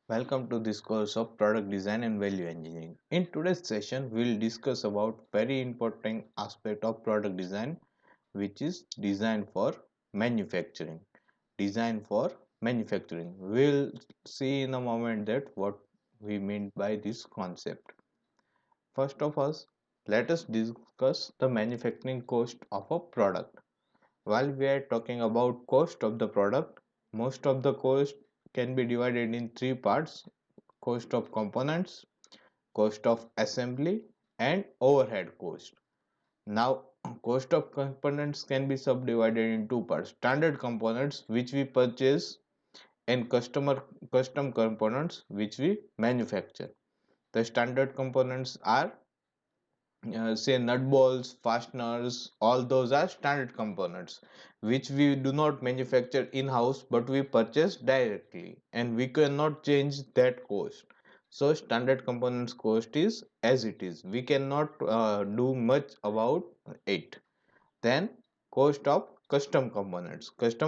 Welcome to this course of product design and value engineering. In today's session, we'll discuss about very important aspect of product design, which is design for manufacturing. Design for manufacturing. We'll see in a moment that what we mean by this concept. First of all, let us discuss the manufacturing cost of a product. While we are talking about cost of the product, most of the cost can be divided in three parts: cost of components, cost of assembly, and overhead cost. Now, cost of components can be subdivided in two parts: standard components, which we purchase, and custom components, which we manufacture. The standard components are say nut bolts, fasteners, all those are standard components which we do not manufacture in house but we purchase directly and we cannot change that cost. So standard components cost is as it is, we cannot do much about it. Then cost of custom components cost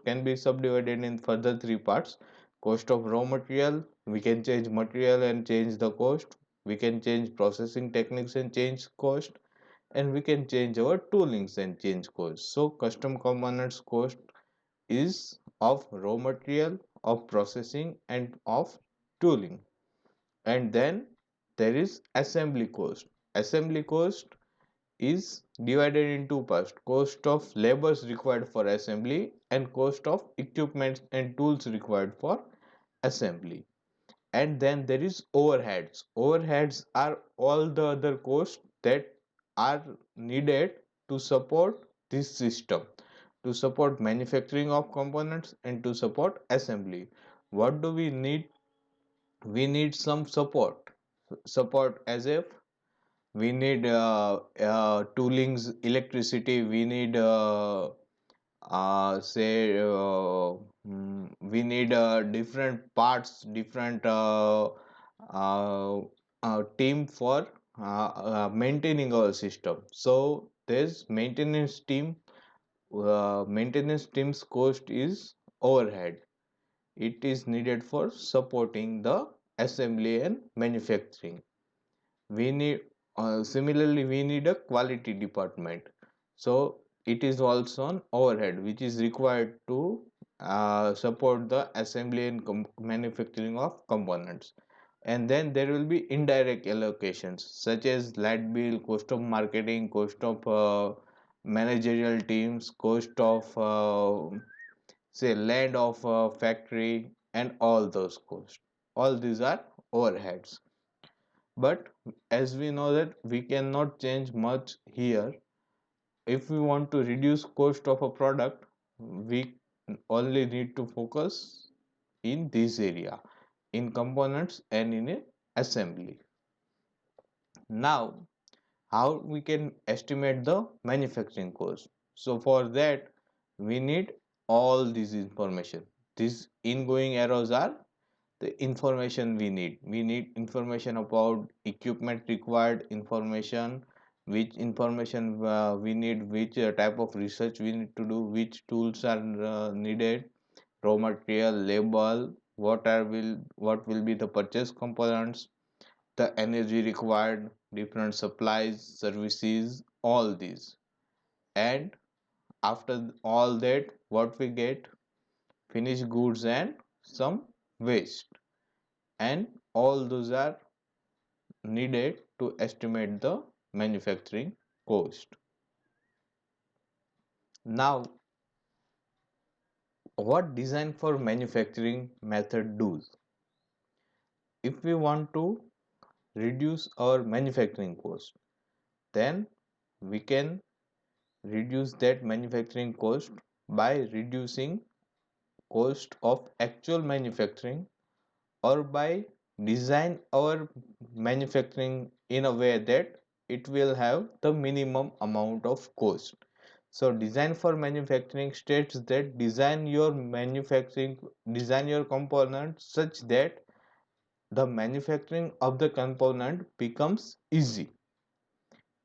can be subdivided in further three parts: cost of raw material, we can change material and change the cost, we can change processing techniques and change cost, and we can change our toolings and change cost. So custom components cost is of raw material, of processing, and of tooling. And then there is assembly cost. Assembly cost is divided in two parts: cost of labors required for assembly and cost of equipment and tools required for assembly. And then there is overheads are all the other costs that are needed to support this system, to support manufacturing of components and to support assembly. What do we need? We need some support as if we need toolings, electricity, we need we need different parts, different uh, team for maintaining our system. So there's maintenance team's cost is overhead. It is needed for supporting the assembly and manufacturing. We need similarly we need a quality department, so it is also an overhead which is required to support the assembly and manufacturing of components. And then there will be indirect allocations such as light bill, cost of marketing, cost of managerial teams, cost of say land of factory, and all those costs. All these are overheads. But as we know that we cannot change much here, if we want to reduce cost of a product, we only need to focus in this area, in components and in a assembly. Now, how we can estimate the manufacturing cost? So for that we need all this information. These ingoing arrows are the information we need. We need information about equipment required, information which information we need, which type of research we need to do, which tools are needed, raw material, label, what will be the purchase components, the energy required, different supplies, services, all these. And after all that, what we get? Finished goods and some waste. And all those are needed to estimate the manufacturing cost. Now, what design for manufacturing method does? If we want to reduce our manufacturing cost, then we can reduce that manufacturing cost by reducing cost of actual manufacturing, or by design our manufacturing in a way that it will have the minimum amount of cost. So design for manufacturing states that design your component such that the manufacturing of the component becomes easy.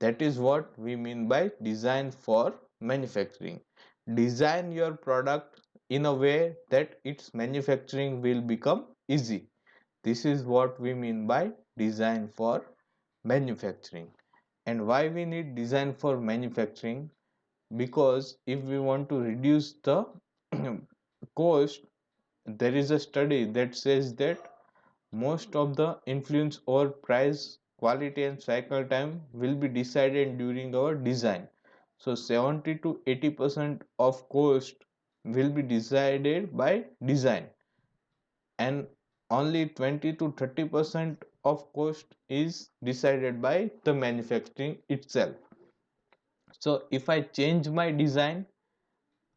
That is what we mean by design for manufacturing. Design your product in a way that its manufacturing will become easy. This is what we mean by design for manufacturing. And why we need design for manufacturing? Because if we want to reduce the cost, there is a study that says that most of the influence over price, quality and cycle time will be decided during our design. So 70 to 80% of cost will be decided by design, and only 20 to 30% of cost is decided by the manufacturing itself. So if I change my design,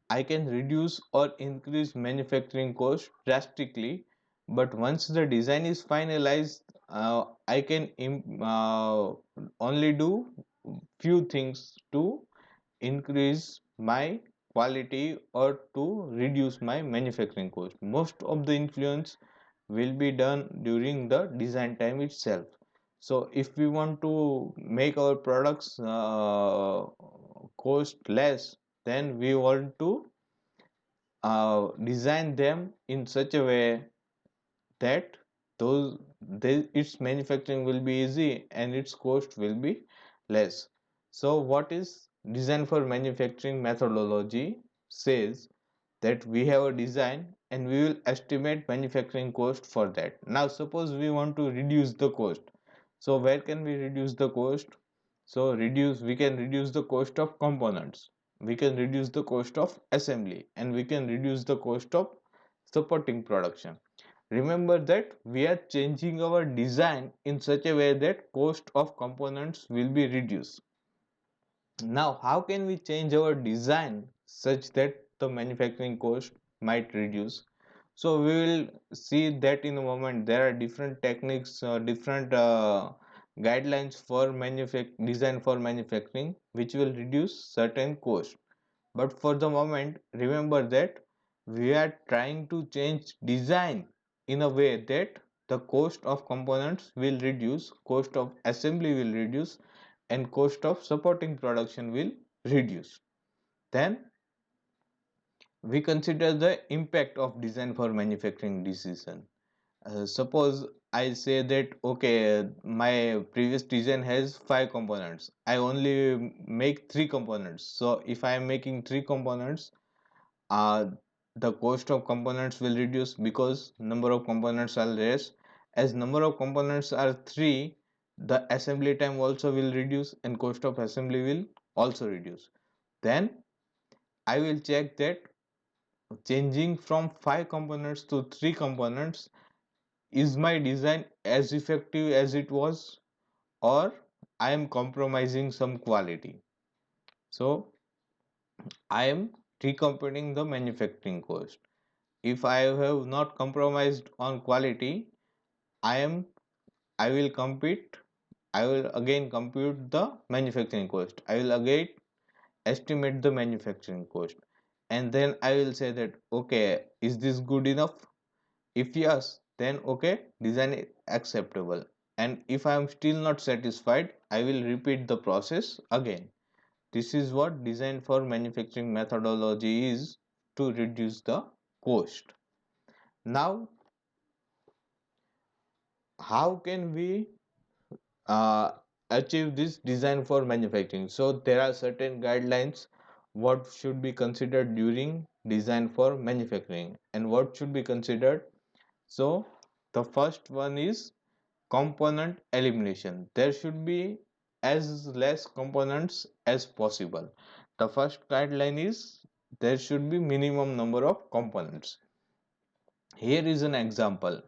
I can reduce or increase manufacturing cost drastically, but once the design is finalized, I can only do few things to increase my quality or to reduce my manufacturing cost. Most of the influence will be done during the design time itself. So if we want to make our products cost less, then we want to design them in such a way that its manufacturing will be easy and its cost will be less. So what is design for manufacturing methodology says that we have a design and we will estimate manufacturing cost for that. Now suppose we want to reduce the cost. So where can we reduce the cost? So we can reduce the cost of components, we can reduce the cost of assembly, and we can reduce the cost of supporting production. Remember that we are changing our design in such a way that cost of components will be reduced. Now, how can we change our design such that the manufacturing cost might reduce? So we will see that in a moment. There are different techniques, different guidelines for design for manufacturing, which will reduce certain cost. But for the moment, remember that we are trying to change design in a way that the cost of components will reduce, cost of assembly will reduce, and cost of supporting production will reduce. Then we consider the impact of design for manufacturing decision. Suppose I say that okay, my previous design has 5 components, I only make 3 components. So if I am making 3 components, uh, the cost of components will reduce because number of components are less. As number of components are 3, the assembly time also will reduce and cost of assembly will also reduce. Then I will check that changing from 5 components to 3 components, is my design as effective as it was, or I am compromising some quality. So I am recomputing the manufacturing cost. If I have not compromised on quality, I am I will compete I will again compute the manufacturing cost. I will again estimate the manufacturing cost, and then I will say that okay, is this good enough? If yes, then okay, design is acceptable. And if I am still not satisfied, I will repeat the process again. This is what design for manufacturing methodology is, to reduce the cost. Now, how can we uh, achieve this design for manufacturing? So there are certain guidelines what should be considered during design for manufacturing and what should be considered. So the first one is component elimination. There should be as less components as possible. The first guideline is there should be minimum number of components. Here is an example.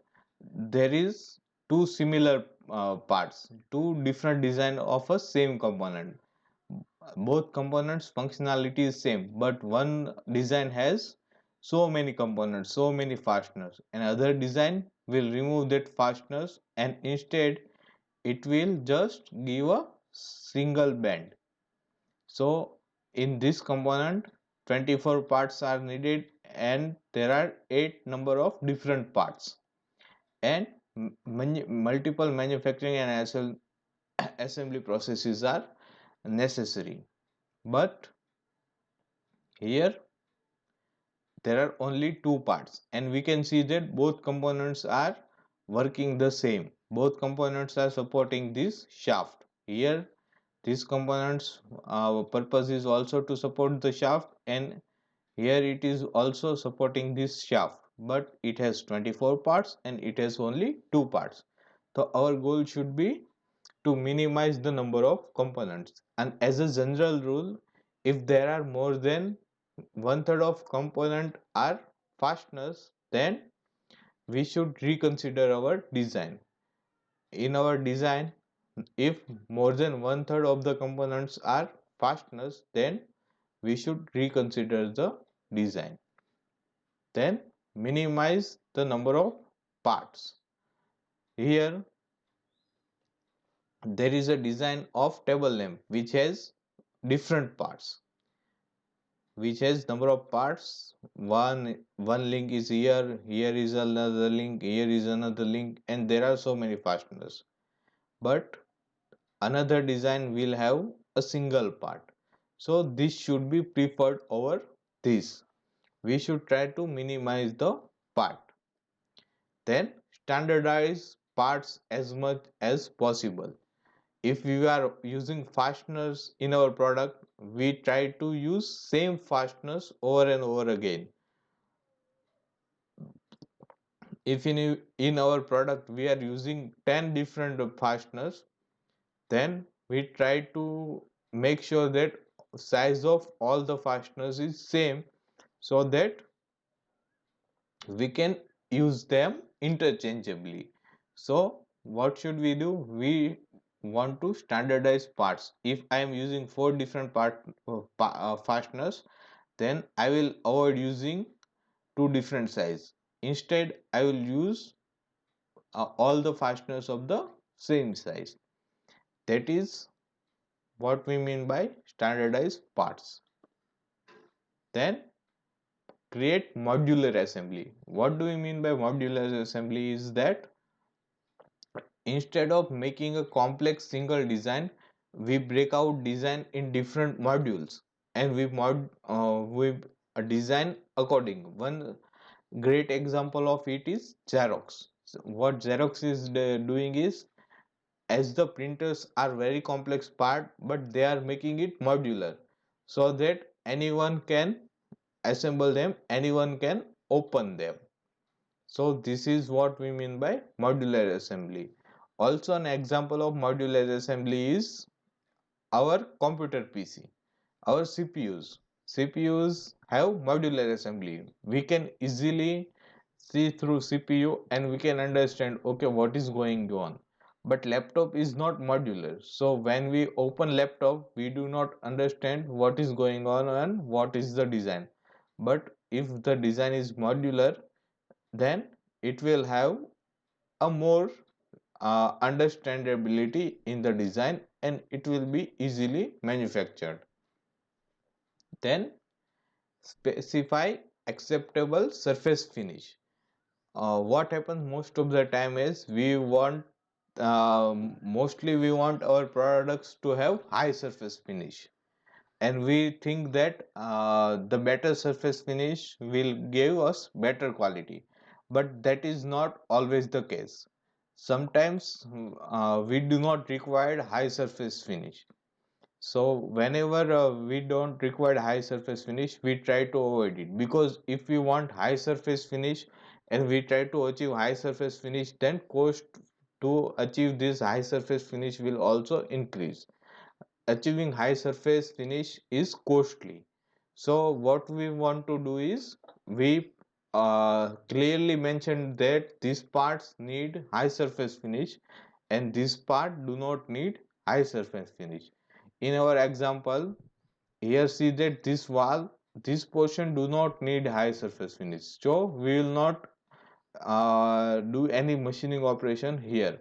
There is two similar parts, two different design of a same component. Both components functionality is same, but one design has so many components, so many fasteners. Another design will remove that fasteners and instead it will just give a single band. So in this component 24 parts are needed and there are 8 number of different parts, and multiple manufacturing and assembly processes are necessary. But here there are only two parts, and we can see that both components are working the same. Both components are supporting this shaft. Here this component's purpose is also to support the shaft, and here it is also supporting this shaft, but it has 24 parts and it has only two parts. So our goal should be to minimize the number of components, and as a general rule, if there are more than one third of component are fasteners, then we should reconsider our design. In our design, if more than one third of the components are fasteners, then we should reconsider the design. Then minimize the number of parts. Here there is a design of table lamp which has different parts, which has number of parts. One link is here, here is another link, here is another link, and there are so many fasteners. But another design will have a single part, so this should be preferred over this. We should try to minimize the part. Then standardize parts as much as possible. If we are using fasteners in our product, we try to use same fasteners over and over again. If in our product we are using 10 different fasteners, then we try to make sure that size of all the fasteners is same, so that we can use them interchangeably. So what should we do? We want to standardize parts. If I am using four different fasteners, then I will avoid using two different size. Instead I will use all the fasteners of the same size. That is what we mean by standardized parts. Then create modular assembly. What do we mean by modular assembly is that instead of making a complex single design, we break out design in different modules, and we design according. One great example of it is Xerox. So what Xerox is doing is, as the printers are very complex part, but they are making it modular, so that anyone can assemble them, anyone can open them. So this is what we mean by modular assembly. Also an example of modular assembly is our computer PC, our CPUs have modular assembly. We can easily see through CPU and we can understand, okay, what is going on. But laptop is not modular. So when we open laptop, we do not understand what is going on and what is the design. But if the design is modular, then it will have a more understandability in the design, and it will be easily manufactured. Then specify acceptable surface finish. What happens most of the time is we want mostly we want our products to have high surface finish, and we think that the better surface finish will give us better quality, but that is not always the case. Sometimes we do not require high surface finish. So whenever we don't require high surface finish, we try to avoid it, because if we want high surface finish and we try to achieve high surface finish, then cost to achieve this high surface finish will also increase. Achieving high surface finish is costly. So what we want to do is, we clearly mention that these parts need high surface finish and this part do not need high surface finish. In our example, here see that this wall, this portion do not need high surface finish, so we will not do any machining operation here.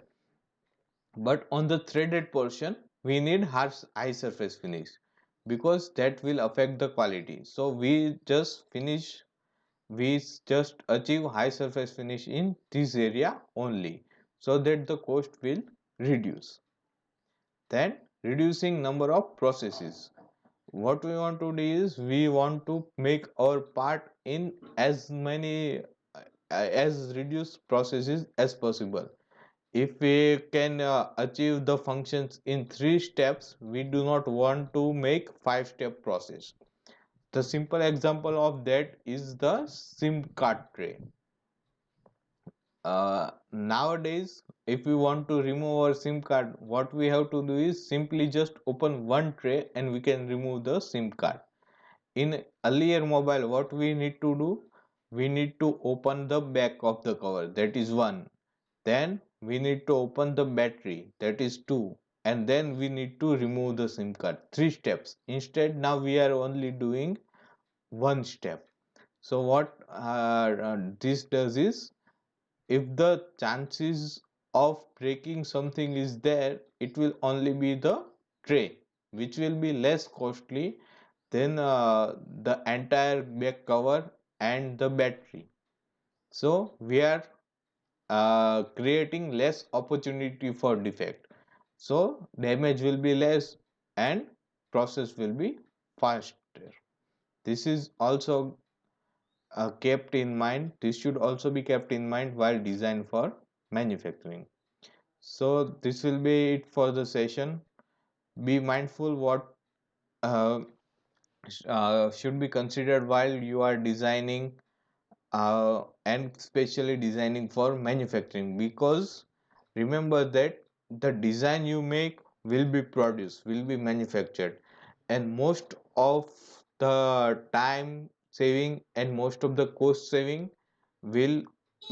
But on the threaded portion we need high surface finish, because that will affect the quality. So we just achieve high surface finish in this area only, so that the cost will reduce. Then reducing number of processes. what we want to do is we want to make our part in as many as reduced processes as possible. If we can achieve the functions in 3 steps, we do not want to make 5-step process. The simple example of that is the SIM card tray. Nowadays, if we want to remove our SIM card, what we have to do is simply just open one tray and we can remove the SIM card. In earlier mobile, what we need to do, we need to open the back of the cover, that is one. Then we need to open the battery, that is two. And then we need to remove the SIM card. 3 steps. Instead, now we are only doing one step. So what this does is, if the chances of breaking something is there, it will only be the tray, which will be less costly than the entire back cover and the battery. So we are creating less opportunity for defect, so damage will be less and process will be faster. This is also kept in mind, this should also be kept in mind while design for manufacturing. So this will be it for the session. Be mindful what uh, should be considered while you are designing, and especially designing for manufacturing, because remember that the design you make will be produced, will be manufactured, and most of the time saving and most of the cost saving will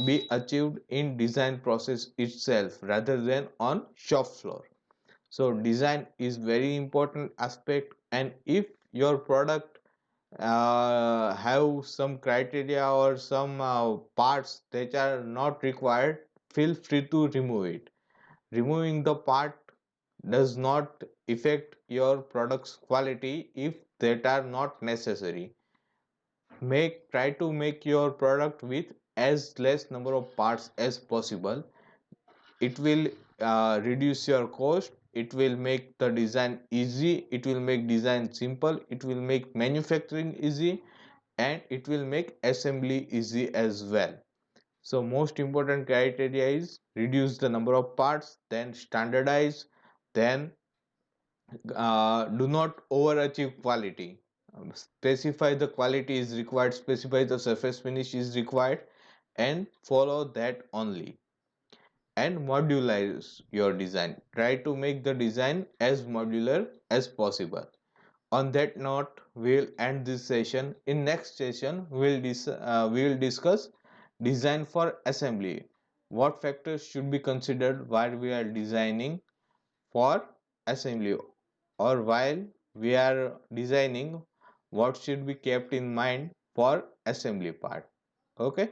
be achieved in design process itself rather than on shop floor. So design is very important aspect, and if your product have some criteria or some parts that are not required, feel free to remove it. Removing the part does not affect your product's quality if that are not necessary. Try to make your product with as less number of parts as possible. It will reduce your cost, it will make the design easy, it will make design simple, it will make manufacturing easy, and it will make assembly easy as well. So most important criteria is reduce the number of parts, then standardize, then do not overachieve quality. Specify the quality is required, specify the surface finish is required, and follow that only. And modularize your design, try to make the design as modular as possible. On that note, we'll end this session. In next session, we will discuss design for assembly. What factors should be considered while we are designing for assembly, or while we are designing, what should be kept in mind for assembly part. Okay.